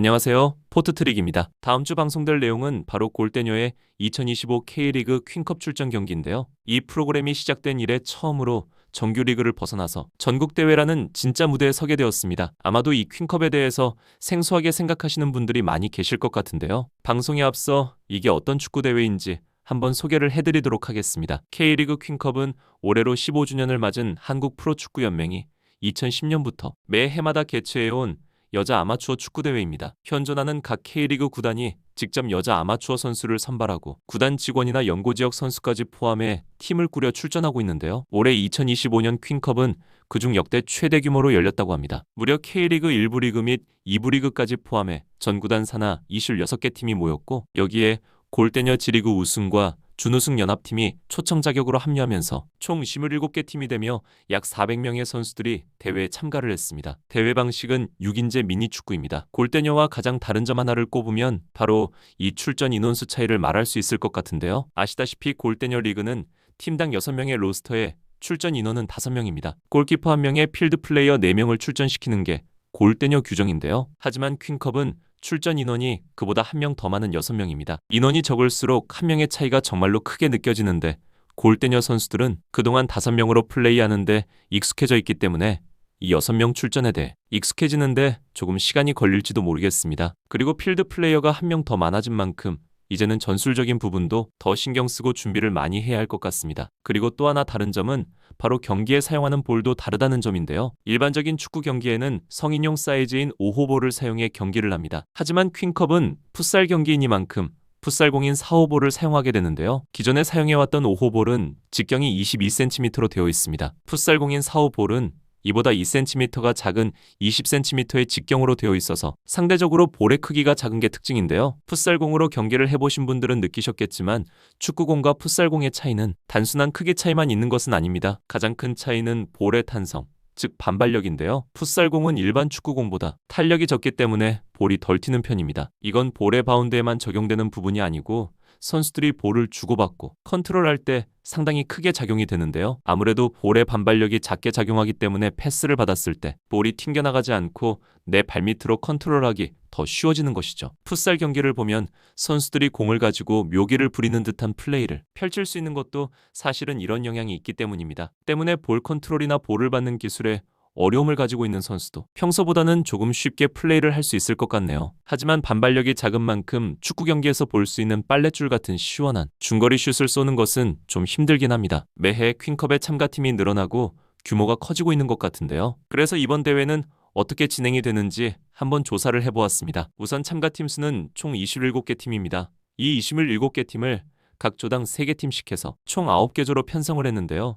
안녕하세요. 포트트릭입니다. 다음 주 방송될 내용은 바로 골대녀의 2025 K리그 퀸컵 출전 경기인데요. 이 프로그램이 시작된 이래 처음으로 정규 리그를 벗어나서 전국대회라는 진짜 무대에 서게 되었습니다. 아마도 이 퀸컵에 대해서 생소하게 생각하시는 분들이 많이 계실 것 같은데요. 방송에 앞서 이게 어떤 축구대회인지 한번 소개를 해드리도록 하겠습니다. K리그 퀸컵은 올해로 15주년을 맞은 한국 프로축구연맹이 2010년부터 매 해마다 개최해온 여자 아마추어 축구대회입니다. 현존하는 각 K리그 구단이 직접 여자 아마추어 선수를 선발하고 구단 직원이나 연고지역 선수까지 포함해 팀을 꾸려 출전하고 있는데요. 올해 2025년 퀸컵은 그중 역대 최대 규모로 열렸다고 합니다. 무려 K리그 1부 리그 및 2부 리그까지 포함해 전 구단 산하 26개 팀이 모였고 여기에 골대녀 지리그 우승과 준우승 연합팀이 초청 자격으로 합류하면서 총 27개 팀이 되며 약 400명의 선수들이 대회에 참가를 했습니다. 대회 방식은 6인제 미니축구입니다. 골대녀와 가장 다른 점 하나를 꼽으면 바로 이 출전 인원수 차이를 말할 수 있을 것 같은데요. 아시다시피 골대녀 리그는 팀당 6명의 로스터에 출전 인원은 5명입니다. 골키퍼 1명에 필드 플레이어 4명을 출전시키는 게 골대녀 규정인데요. 하지만 퀸컵은 출전 인원이 그보다 한 명 더 많은 6명입니다. 인원이 적을수록 한 명의 차이가 정말로 크게 느껴지는데 골대녀 선수들은 그동안 5명으로 플레이하는데 익숙해져 있기 때문에 이 6명 출전에 대해 익숙해지는데 조금 시간이 걸릴지도 모르겠습니다. 그리고 필드 플레이어가 한 명 더 많아진 만큼 이제는 전술적인 부분도 더 신경 쓰고 준비를 많이 해야 할 것 같습니다. 그리고 또 하나 다른 점은 바로 경기에 사용하는 볼도 다르다는 점인데요. 일반적인 축구 경기에는 성인용 사이즈인 5호볼을 사용해 경기를 합니다. 하지만 퀸컵은 풋살 경기이니만큼 풋살공인 4호볼을 사용하게 되는데요. 기존에 사용해왔던 5호볼은 직경이 22cm로 되어 있습니다. 풋살공인 4호볼은 이보다 2cm가 작은 20cm의 직경으로 되어 있어서 상대적으로 볼의 크기가 작은 게 특징인데요. 풋살공으로 경기를 해보신 분들은 느끼셨겠지만 축구공과 풋살공의 차이는 단순한 크기 차이만 있는 것은 아닙니다. 가장 큰 차이는 볼의 탄성, 즉 반발력인데요. 풋살공은 일반 축구공보다 탄력이 적기 때문에 볼이 덜 튀는 편입니다. 이건 볼의 바운드에만 적용되는 부분이 아니고 선수들이 볼을 주고받고 컨트롤할 때 상당히 크게 작용이 되는데요. 아무래도 볼의 반발력이 작게 작용하기 때문에 패스를 받았을 때 볼이 튕겨나가지 않고 내 발밑으로 컨트롤하기 더 쉬워지는 것이죠. 풋살 경기를 보면 선수들이 공을 가지고 묘기를 부리는 듯한 플레이를 펼칠 수 있는 것도 사실은 이런 영향이 있기 때문입니다. 때문에 볼 컨트롤이나 볼을 받는 기술에 어려움을 가지고 있는 선수도 평소보다는 조금 쉽게 플레이를 할 수 있을 것 같네요. 하지만 반발력이 작은 만큼 축구 경기에서 볼 수 있는 빨랫줄 같은 시원한 중거리 슛을 쏘는 것은 좀 힘들긴 합니다. 매해 퀸컵의 참가팀이 늘어나고 규모가 커지고 있는 것 같은데요. 그래서 이번 대회는 어떻게 진행이 되는지 한번 조사를 해보았습니다. 우선 참가팀 수는 총 27개 팀입니다. 이 27개 팀을 각 조당 3개 팀씩 해서 총 9개 조로 편성을 했는데요.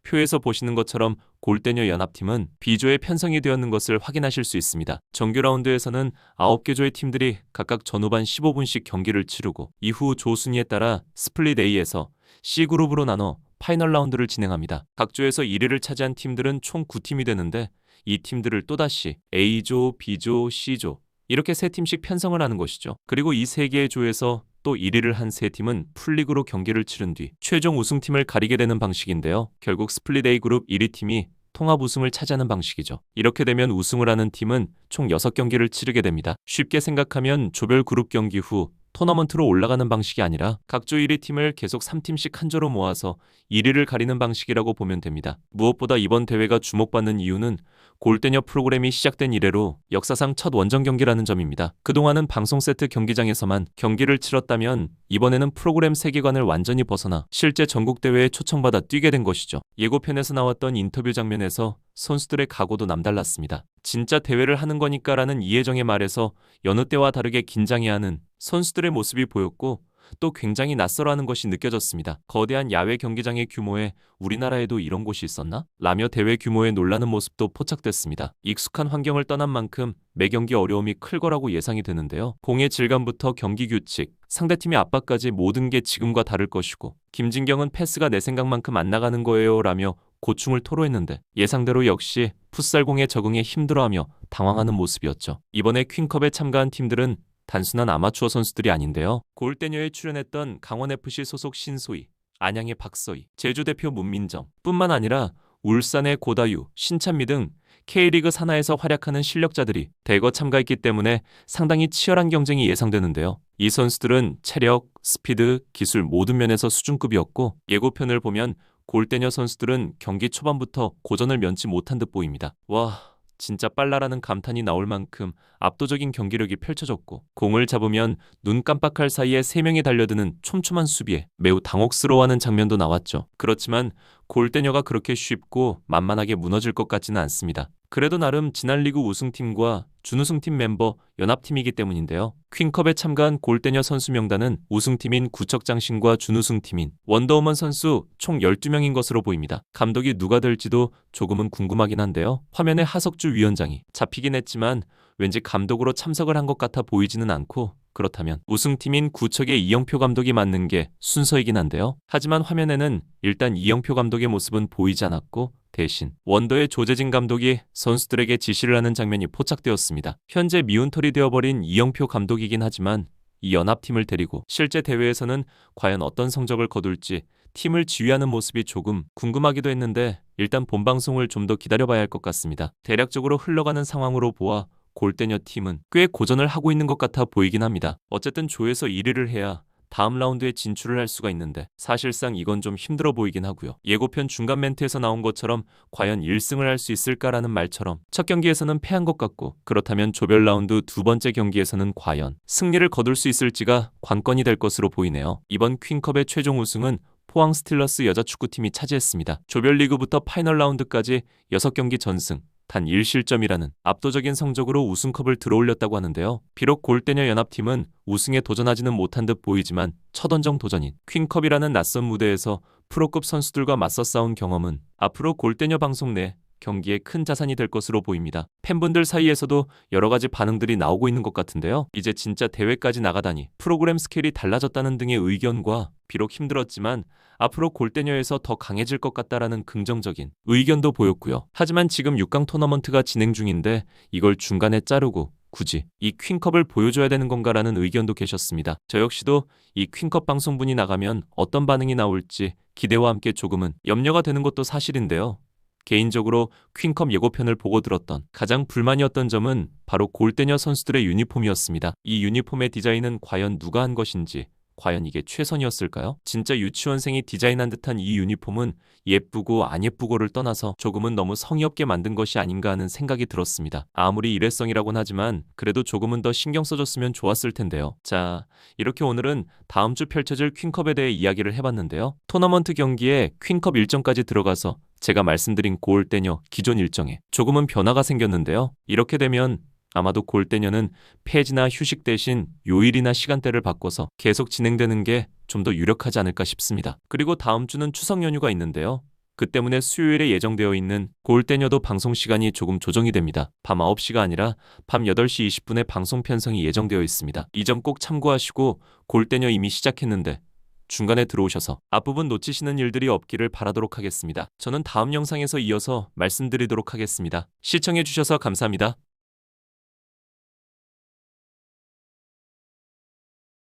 표에서 보시는 것처럼 골대녀 연합팀은 B조에 편성이 되었는 것을 확인하실 수 있습니다. 정규 라운드에서는 9개 조의 팀들이 각각 전후반 15분씩 경기를 치르고 이후 조 순위에 따라 스플릿 A에서 C그룹으로 나눠 파이널 라운드를 진행합니다. 각 조에서 1위를 차지한 팀들은 총 9팀이 되는데 이 팀들을 또다시 A조, B조, C조 이렇게 3팀씩 편성을 하는 것이죠. 그리고 이 3개의 조에서 또 1위를 한 3팀은 풀리그로 경기를 치른 뒤 최종 우승팀을 가리게 되는 방식인데요. 결국 스플릿 A 그룹 1위 팀이 통합 우승을 차지하는 방식이죠. 이렇게 되면 우승을 하는 팀은 총 6경기를 치르게 됩니다. 쉽게 생각하면 조별 그룹 경기 후 토너먼트로 올라가는 방식이 아니라 각조 1위 팀을 계속 3팀씩 한 조로 모아서 1위를 가리는 방식이라고 보면 됩니다. 무엇보다 이번 대회가 주목받는 이유는 골대녀 프로그램이 시작된 이래로 역사상 첫 원정 경기라는 점입니다. 그동안은 방송 세트 경기장에서만 경기를 치렀다면 이번에는 프로그램 세계관을 완전히 벗어나 실제 전국대회에 초청받아 뛰게 된 것이죠. 예고편에서 나왔던 인터뷰 장면에서 선수들의 각오도 남달랐습니다. 진짜 대회를 하는 거니까라는 이혜정의 말에서 여느 때와 다르게 긴장해하는 선수들의 모습이 보였고 또 굉장히 낯설어하는 것이 느껴졌습니다. 거대한 야외 경기장의 규모에 우리나라에도 이런 곳이 있었나? 라며 대회 규모에 놀라는 모습도 포착됐습니다. 익숙한 환경을 떠난 만큼 매 경기 어려움이 클 거라고 예상이 되는데요. 공의 질감부터 경기 규칙, 상대팀의 압박까지 모든 게 지금과 다를 것이고 김진경은 패스가 내 생각만큼 안 나가는 거예요 라며 고충을 토로했는데 예상대로 역시 풋살공에 적응에 힘들어하며 당황하는 모습이었죠. 이번에 퀸컵에 참가한 팀들은 단순한 아마추어 선수들이 아닌데요. 골대녀에 출연했던 강원FC 소속 신소희, 안양의 박서희, 제주대표 문민정 뿐만 아니라 울산의 고다유, 신찬미 등 K리그 산하에서 활약하는 실력자들이 대거 참가했기 때문에 상당히 치열한 경쟁이 예상되는데요. 이 선수들은 체력, 스피드, 기술 모든 면에서 수준급이었고 예고편을 보면 골대녀 선수들은 경기 초반부터 고전을 면치 못한 듯 보입니다. 와, 진짜 빨라라는 감탄이 나올 만큼 압도적인 경기력이 펼쳐졌고 공을 잡으면 눈 깜빡할 사이에 3명이 달려드는 촘촘한 수비에 매우 당혹스러워하는 장면도 나왔죠. 그렇지만 골대녀가 그렇게 쉽고 만만하게 무너질 것 같지는 않습니다. 그래도 나름 지난 리그 우승팀과 준우승팀 멤버 연합팀이기 때문인데요. 퀸컵에 참가한 골대녀 선수 명단은 우승팀인 구척장신과 준우승팀인 원더우먼 선수 총 12명인 것으로 보입니다. 감독이 누가 될지도 조금은 궁금하긴 한데요. 화면에 하석주 위원장이 잡히긴 했지만 왠지 감독으로 참석을 한 것 같아 보이지는 않고 그렇다면 우승팀인 구척의 이영표 감독이 맞는 게 순서이긴 한데요. 하지만 화면에는 일단 이영표 감독의 모습은 보이지 않았고 대신 원더의 조재진 감독이 선수들에게 지시를 하는 장면이 포착되었습니다. 현재 미운털이 되어버린 이영표 감독이긴 하지만 이 연합팀을 데리고 실제 대회에서는 과연 어떤 성적을 거둘지 팀을 지휘하는 모습이 조금 궁금하기도 했는데 일단 본방송을 좀 더 기다려봐야 할 것 같습니다. 대략적으로 흘러가는 상황으로 보아 골대녀 팀은 꽤 고전을 하고 있는 것 같아 보이긴 합니다. 어쨌든 조에서 1위를 해야 다음 라운드에 진출을 할 수가 있는데 사실상 이건 좀 힘들어 보이긴 하고요. 예고편 중간 멘트에서 나온 것처럼 과연 1승을 할 수 있을까라는 말처럼 첫 경기에서는 패한 것 같고 그렇다면 조별 라운드 두 번째 경기에서는 과연 승리를 거둘 수 있을지가 관건이 될 것으로 보이네요. 이번 퀸컵의 최종 우승은 포항 스틸러스 여자축구팀이 차지했습니다. 조별리그부터 파이널 라운드까지 6경기 전승, 단 1실점이라는 압도적인 성적으로 우승컵을 들어올렸다고 하는데요. 비록 골대녀 연합팀은 우승에 도전하지는 못한 듯 보이지만 첫 원정 도전인 퀸컵이라는 낯선 무대에서 프로급 선수들과 맞서 싸운 경험은 앞으로 골대녀 방송 내 경기에 큰 자산이 될 것으로 보입니다. 팬분들 사이에서도 여러 가지 반응들이 나오고 있는 것 같은데요. 이제 진짜 대회까지 나가다니 프로그램 스케일이 달라졌다는 등의 의견과 비록 힘들었지만 앞으로 골대녀에서 더 강해질 것 같다라는 긍정적인 의견도 보였고요. 하지만 지금 6강 토너먼트가 진행 중인데 이걸 중간에 자르고 굳이 이 퀸컵을 보여줘야 되는 건가라는 의견도 계셨습니다. 저 역시도 이 퀸컵 방송분이 나가면 어떤 반응이 나올지 기대와 함께 조금은 염려가 되는 것도 사실인데요. 개인적으로 퀸컵 예고편을 보고 들었던 가장 불만이었던 점은 바로 골대녀 선수들의 유니폼이었습니다. 이 유니폼의 디자인은 과연 누가 한 것인지 과연 이게 최선이었을까요? 진짜 유치원생이 디자인한 듯한 이 유니폼은 예쁘고 안 예쁘고를 떠나서 조금은 너무 성의 없게 만든 것이 아닌가 하는 생각이 들었습니다. 아무리 일회성이라고는 하지만 그래도 조금은 더 신경 써줬으면 좋았을 텐데요. 자, 이렇게 오늘은 다음 주 펼쳐질 퀸컵에 대해 이야기를 해봤는데요. 토너먼트 경기에 퀸컵 일정까지 들어가서 제가 말씀드린 골대녀 기존 일정에 조금은 변화가 생겼는데요. 이렇게 되면 아마도 골대녀는 폐지나 휴식 대신 요일이나 시간대를 바꿔서 계속 진행되는 게 좀 더 유력하지 않을까 싶습니다. 그리고 다음 주는 추석 연휴가 있는데요. 그 때문에 수요일에 예정되어 있는 골대녀도 방송 시간이 조금 조정이 됩니다. 밤 9시가 아니라 밤 8시 20분에 방송 편성이 예정되어 있습니다. 이 점 꼭 참고하시고 골대녀 이미 시작했는데 중간에 들어오셔서 앞부분 놓치시는 일들이 없기를 바라도록 하겠습니다. 저는 다음 영상에서 이어서 말씀드리도록 하겠습니다. 시청해주셔서 감사합니다.